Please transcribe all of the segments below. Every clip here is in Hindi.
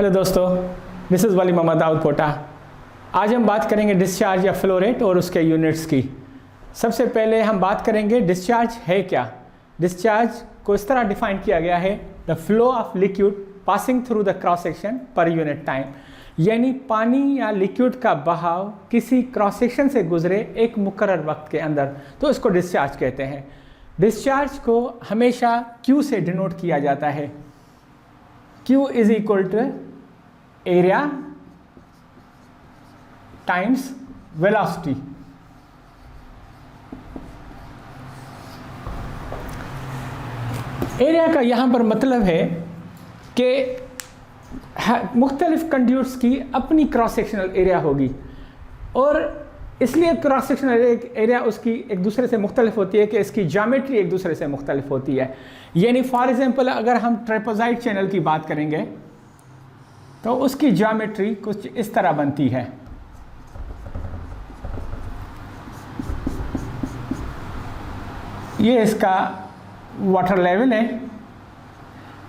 हेलो दोस्तों, दिस इज़ वली मोहम्मद दाऊद पोटा। आज हम बात करेंगे डिस्चार्ज या फ्लो रेट और उसके यूनिट्स की। सबसे पहले हम बात करेंगे डिस्चार्ज है क्या। डिस्चार्ज को इस तरह डिफाइन किया गया है, the flow of liquid passing through the cross section per unit time, यानी पानी या लिक्विड का बहाव किसी क्रॉस सेक्शन से गुजरे एक मुकर्रर वक्त के अंदर, तो इसको डिस्चार्ज कहते हैं। डिस्चार्ज को हमेशा Q से डिनोट किया जाता है। Q is equal to area times velocity. Area का यहाँ पर मतलब है कि मुख्तलिफ कंड्यूट्स की अपनी क्रॉस सेक्शनल एरिया होगी, और इसलिए क्रॉस सेक्शनल एरिया उसकी एक दूसरे से मुख्तलिफ होती है कि इसकी ज्योमेट्री एक दूसरे से मुख्तलिफ होती है। यानी फॉर एग्जांपल अगर हम ट्रेपेजॉइड चैनल की बात करेंगे तो उसकी ज्योमेट्री कुछ इस तरह बनती है। ये इसका वाटर लेवल है,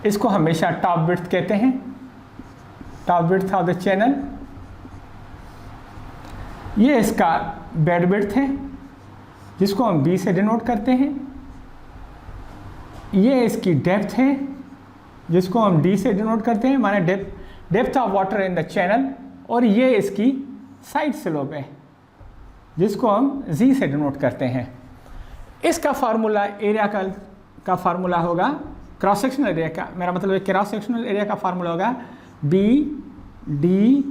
इसको हमेशा टॉप विड्थ कहते हैं, top width of the channel. ये इसका बेड विड्थ है जिसको हम B से डिनोट करते हैं। ये इसकी डेप्थ है जिसको हम D से डिनोट करते हैं, माने depth of water in the channel. और ये इसकी साइड स्लोप है जिसको हम Z से डिनोट करते हैं। इसका फार्मूला एरिया का फार्मूला होगा, क्रॉस सेक्शनल एरिया का, मेरा मतलब है क्रॉस सेक्शनल एरिया का फार्मूला होगा BD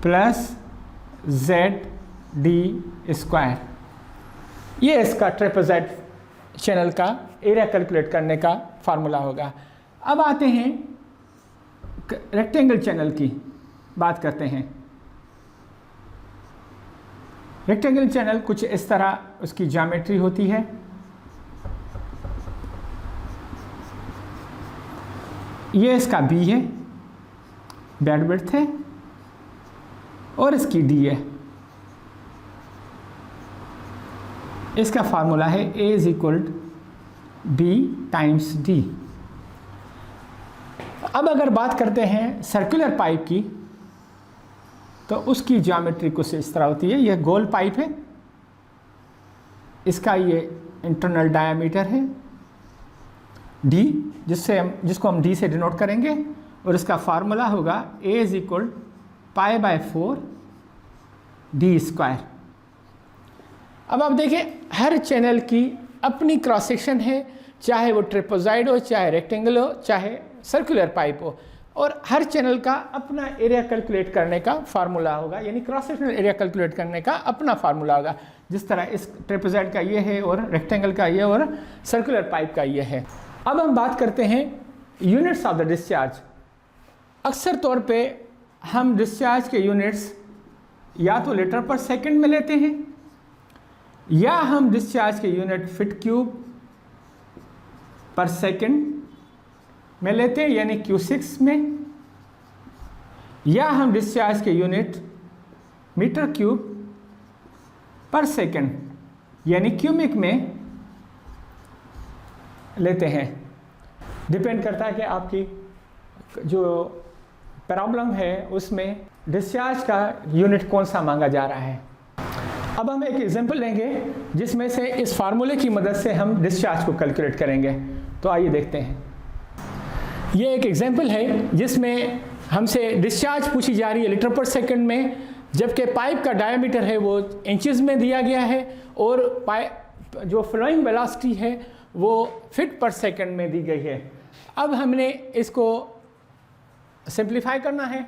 प्लस ZD स्क्वायर। ये इसका ट्रेपेजॉइड चैनल का एरिया कैलकुलेट करने का फार्मूला होगा। अब आते हैं रेक्टेंगल चैनल की बात करते हैं। रेक्टेंगल चैनल कुछ इस तरह उसकी ज्योमेट्री होती है। ये इसका B है, बेड विड्थ है, और इसकी D है। इसका फार्मूला है A is equal B times D। अब अगर बात करते हैं सर्कुलर पाइप की, तो उसकी ज्योमेट्री कुछ इस तरह होती है। यह गोल पाइप है, इसका ये इंटरनल डायामीटर है D, जिसको हम D से डिनोट करेंगे, और इसका फार्मूला होगा A is equal π/4 D square. अब आप देखें, हर चैनल की अपनी क्रॉस सेक्शन है, चाहे वो ट्रेपेजॉइड हो, चाहे रेक्टेंगल हो, चाहे सर्कुलर पाइप हो, और हर चैनल का अपना एरिया कैलकुलेट करने का फार्मूला होगा, यानी क्रॉस सेक्शनल एरिया कैलकुलेट करने का अपना फार्मूला होगा। जिस तरह इस ट्रेपेजॉइड का ये है, और रेक्टेंगल का ये, और सर्कुलर पाइप का ये है। अब हम बात करते हैं यूनिट्स ऑफ द डिस्चार्ज। अक्सर तौर पे हम डिस्चार्ज के यूनिट्स या तो लीटर पर सेकंड में लेते हैं, या हम डिस्चार्ज के यूनिट फीट क्यूब पर सेकंड में लेते हैं, यानी Q6 में, या हम डिस्चार्ज के यूनिट मीटर क्यूब पर सेकंड यानी क्यूबिक में लेते हैं। डिपेंड करता है कि आपकी जो प्रॉब्लम है उसमें डिस्चार्ज का यूनिट कौन सा मांगा जा रहा है। अब हम एक एग्जांपल लेंगे जिसमें से इस फार्मूले की मदद से हम डिस्चार्ज को कैलकुलेट करेंगे। तो आइए देखते हैं। ये एक एग्जांपल है जिसमें हमसे डिस्चार्ज पूछी जा रही है लीटर पर सेकंड में, जबकि पाइप का डायमीटर है वो इंचेस में दिया गया है, और पाइप जो फ्लोइंग वेलोसिटी है वो फीट पर सेकंड में दी गई है। अब हमने इसको सिंप्लीफाई करना है।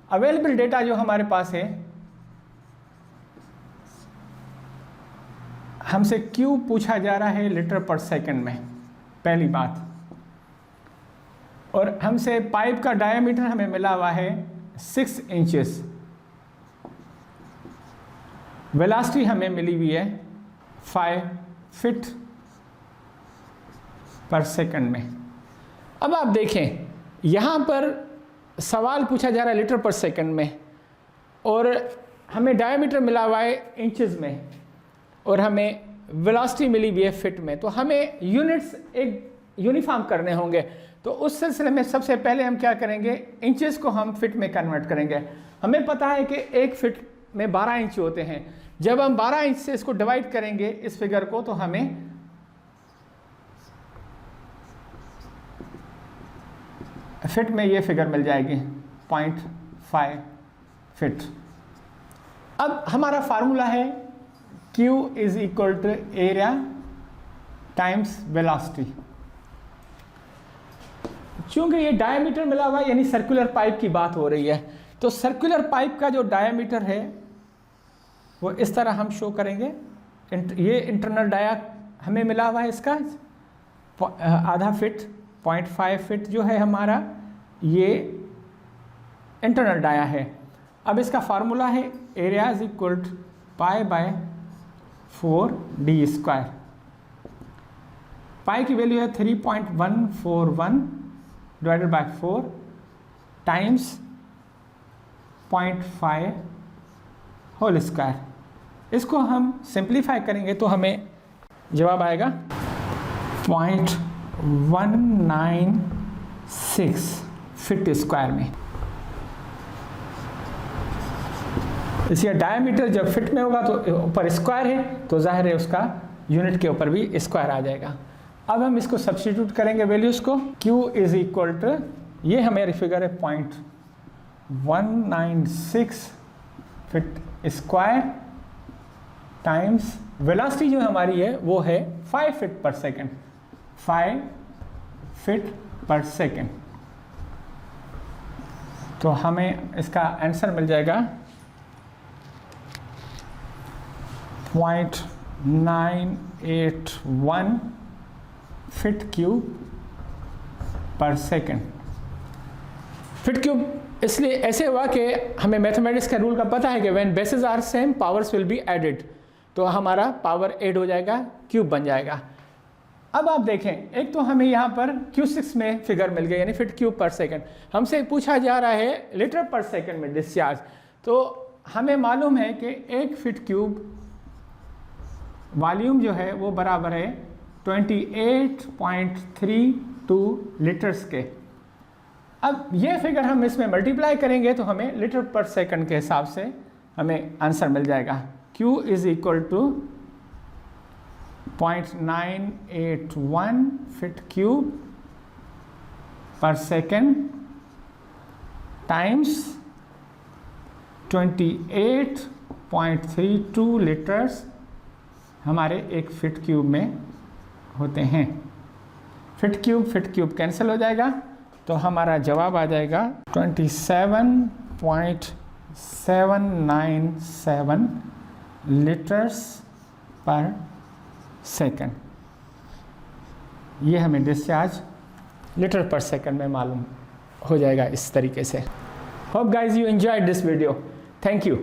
अवेलेबल डेटा जो हमारे पास है, हमसे Q पूछा जा रहा है लीटर पर सेकंड में, पहली बात, और हमसे पाइप का डायमीटर हमें मिला हुआ है 6 इंचेस। वेलोसिटी हमें मिली हुई है 5 फीट पर सेकंड में। अब आप देखें, यहाँ पर सवाल पूछा जा रहा है लीटर पर सेकंड में, और हमें डायमीटर मिला हुआ है इंचेस में, और हमें वेलोसिटी मिली हुई है फिट में। तो हमें यूनिट्स एक यूनिफॉर्म करने होंगे। तो उस सिलसिले में सबसे पहले हम क्या करेंगे, इंचेस को हम फिट में कन्वर्ट करेंगे। हमें पता है कि एक फिट में 12 इंच होते हैं। जब हम 12 इंच से इसको डिवाइड करेंगे इस फिगर को, तो हमें फिट में ये फिगर मिल जाएगी 0.5 फिट। अब हमारा फार्मूला है Q is equal to area times velocity. चूंकि ये डायमीटर मिला हुआ है, यानी सर्कुलर पाइप की बात हो रही है, तो सर्कुलर पाइप का जो डायमीटर है वो इस तरह हम शो करेंगे। ये इंटरनल डाया हमें मिला हुआ है, इसका आधा फिट 0.5 फिट जो है हमारा, ये इंटरनल डाया है। अब इसका फार्मूला है area is equal to pi by 4d²। Pi की वैल्यू है 3.141 divided by 4 times 0.5 whole square. इसको हम सिंप्लीफाई करेंगे तो हमें जवाब आएगा 0.196 फिट स्क्वायर में। इसलिए डायमीटर जब फिट में होगा तो ऊपर स्क्वायर है, तो जाहिर है उसका यूनिट के ऊपर भी स्क्वायर आ जाएगा। अब हम इसको सब्स्टिट्यूट करेंगे वैल्यूज़ को। Q इज इक्वल टू, ये हमारी फिगर है 0.196 फिट स्क्वायर टाइम्स वेलोसिटी जो हमारी है वो है 5 फिट पर सेकेंड, 5 फिट पर सेकेंड। तो हमें इसका आंसर मिल जाएगा 0.981 feet cube per second. Fit cube इसलिए ऐसे हुआ कि हमें मैथमेटिक्स का रूल का पता है कि when bases are same powers will be added, तो हमारा पावर ऐड हो जाएगा, क्यूब बन जाएगा। अब आप देखें, एक तो हमें यहाँ पर Q6 में फिगर मिल गई, यानी फिट क्यूब पर सेकंड। हमसे पूछा जा रहा है लीटर पर सेकंड में डिस्चार्ज, तो हमें मालूम है कि एक फिट क्यूब वॉल्यूम जो है वो बराबर है 28.32 लीटर्स के। अब ये फिगर हम इसमें मल्टीप्लाई करेंगे तो हमें लीटर पर सेकंड के हिसाब से हमें आंसर मिल जाएगा। Q is equal to 0.981 feet cube per second times 28.32 litres हमारे एक फिट क्यूब में होते हैं। फिट क्यूब कैंसिल हो जाएगा, तो हमारा जवाब आ जाएगा 27.797 लीटर्स पर सेकंड। ये हमें डिस्चार्ज लीटर पर सेकंड में मालूम हो जाएगा इस तरीके से। Hope guys you enjoyed this video. Thank you.